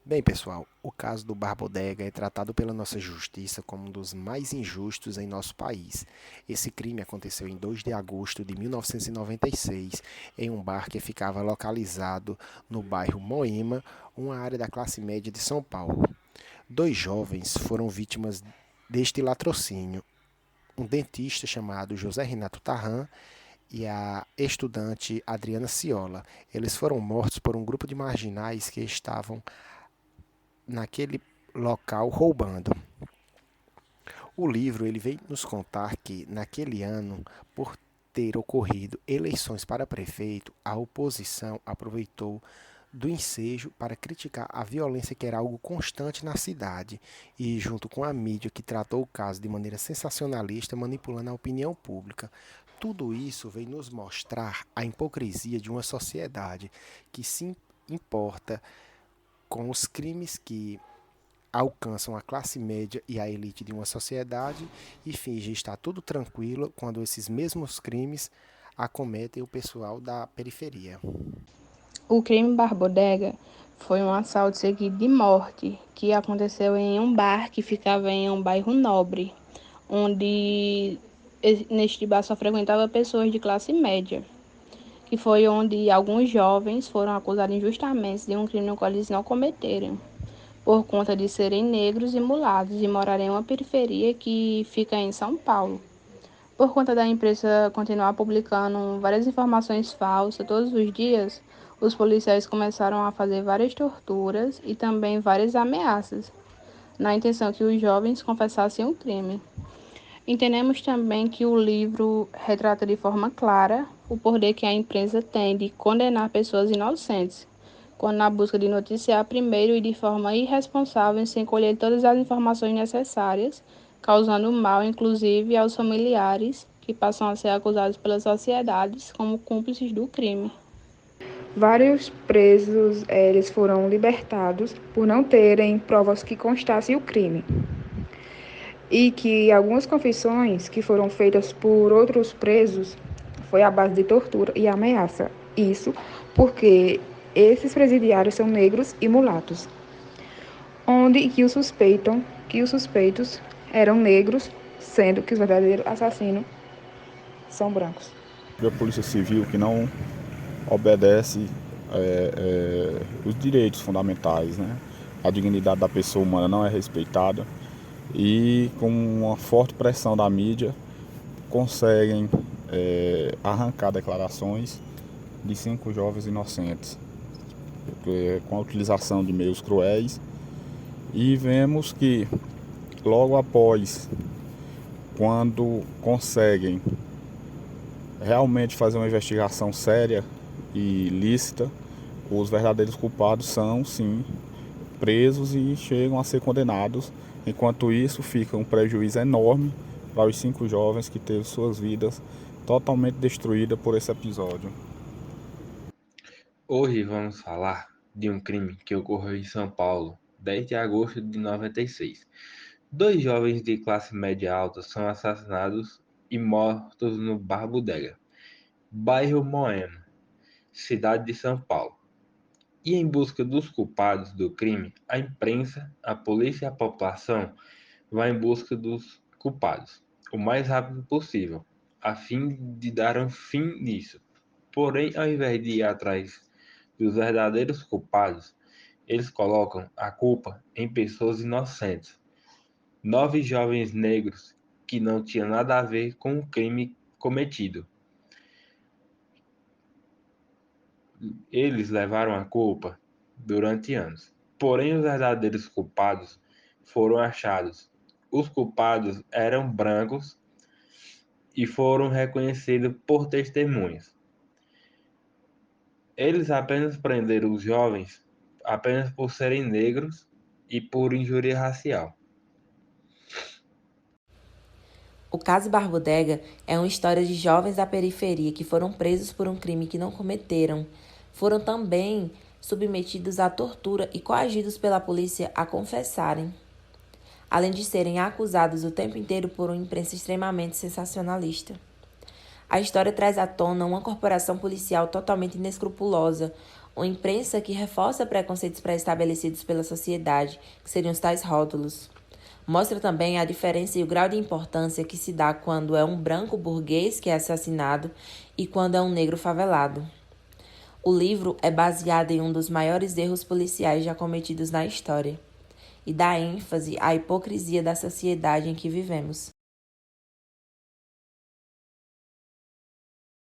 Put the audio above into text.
Bem, pessoal, o caso do Barbodega é tratado pela nossa justiça como um dos mais injustos em nosso país. Esse crime aconteceu em 2 de agosto de 1996, em um bar que ficava localizado no bairro Moema, uma área da classe média de São Paulo. Dois jovens foram vítimas deste latrocínio, um dentista chamado José Renato Tarran e a estudante Adriana Ciola. Eles foram mortos por um grupo de marginais que estavam naquele local roubando. O livro ele vem nos contar que naquele ano, por ter ocorrido eleições para prefeito, a oposição aproveitou do ensejo para criticar a violência que era algo constante na cidade e junto com a mídia que tratou o caso de maneira sensacionalista, manipulando a opinião pública. Tudo isso vem nos mostrar a hipocrisia de uma sociedade que se importa com os crimes que alcançam a classe média e a elite de uma sociedade e fingem estar tudo tranquilo quando esses mesmos crimes acometem o pessoal da periferia. O crime Barbodega foi um assalto seguido de morte que aconteceu em um bar que ficava em um bairro nobre, onde neste bar só frequentava pessoas de classe média, que foi onde alguns jovens foram acusados injustamente de um crime no qual eles não cometeram, por conta de serem negros e mulatos e morarem em uma periferia que fica em São Paulo. Por conta da imprensa continuar publicando várias informações falsas todos os dias, os policiais começaram a fazer várias torturas e também várias ameaças, na intenção que os jovens confessassem o crime. Entendemos também que o livro retrata de forma clara o poder que a imprensa tem de condenar pessoas inocentes, quando na busca de noticiar primeiro e de forma irresponsável sem colher todas as informações necessárias, causando mal inclusive aos familiares que passam a ser acusados pelas sociedades como cúmplices do crime. Vários presos eles foram libertados por não terem provas que constassem o crime e que algumas confissões que foram feitas por outros presos foi à base de tortura e ameaça. Isso porque esses presidiários são negros e mulatos, onde que os suspeitos eram negros, sendo que os verdadeiros assassinos são brancos. A Polícia Civil que não obedece os direitos fundamentais, né? A dignidade da pessoa humana não é respeitada e com uma forte pressão da mídia conseguem arrancar declarações de 5 jovens inocentes com a utilização de meios cruéis e vemos que logo após, quando conseguem realmente fazer uma investigação séria e lícita, os verdadeiros culpados são, sim, presos e chegam a ser condenados. Enquanto isso, fica um prejuízo enorme para os 5 jovens que teve suas vidas totalmente destruídas por esse episódio. Hoje vamos falar de um crime que ocorreu em São Paulo, 10 de agosto de 96. Dois jovens de classe média alta são assassinados e mortos no Bar Bodega, bairro Moema, cidade de São Paulo. E em busca dos culpados do crime, a imprensa, a polícia e a população vão em busca dos culpados o mais rápido possível, a fim de dar um fim nisso. Porém, ao invés de ir atrás dos verdadeiros culpados, eles colocam a culpa em pessoas inocentes. 9 jovens negros que não tinham nada a ver com o crime cometido. Eles levaram a culpa durante anos. Porém, os verdadeiros culpados foram achados. Os culpados eram brancos e foram reconhecidos por testemunhas. Eles apenas prenderam os jovens apenas por serem negros e por injúria racial. O caso Barbodega é uma história de jovens da periferia que foram presos por um crime que não cometeram. Foram também submetidos à tortura e coagidos pela polícia a confessarem, além de serem acusados o tempo inteiro por uma imprensa extremamente sensacionalista. A história traz à tona uma corporação policial totalmente inescrupulosa, Uma imprensa que reforça preconceitos pré-estabelecidos pela sociedade, que seriam os tais rótulos. Mostra também a diferença e o grau de importância que se dá quando é um branco burguês que é assassinado e quando é um negro favelado. O livro é baseado em um dos maiores erros policiais já cometidos na história e dá ênfase à hipocrisia da sociedade em que vivemos.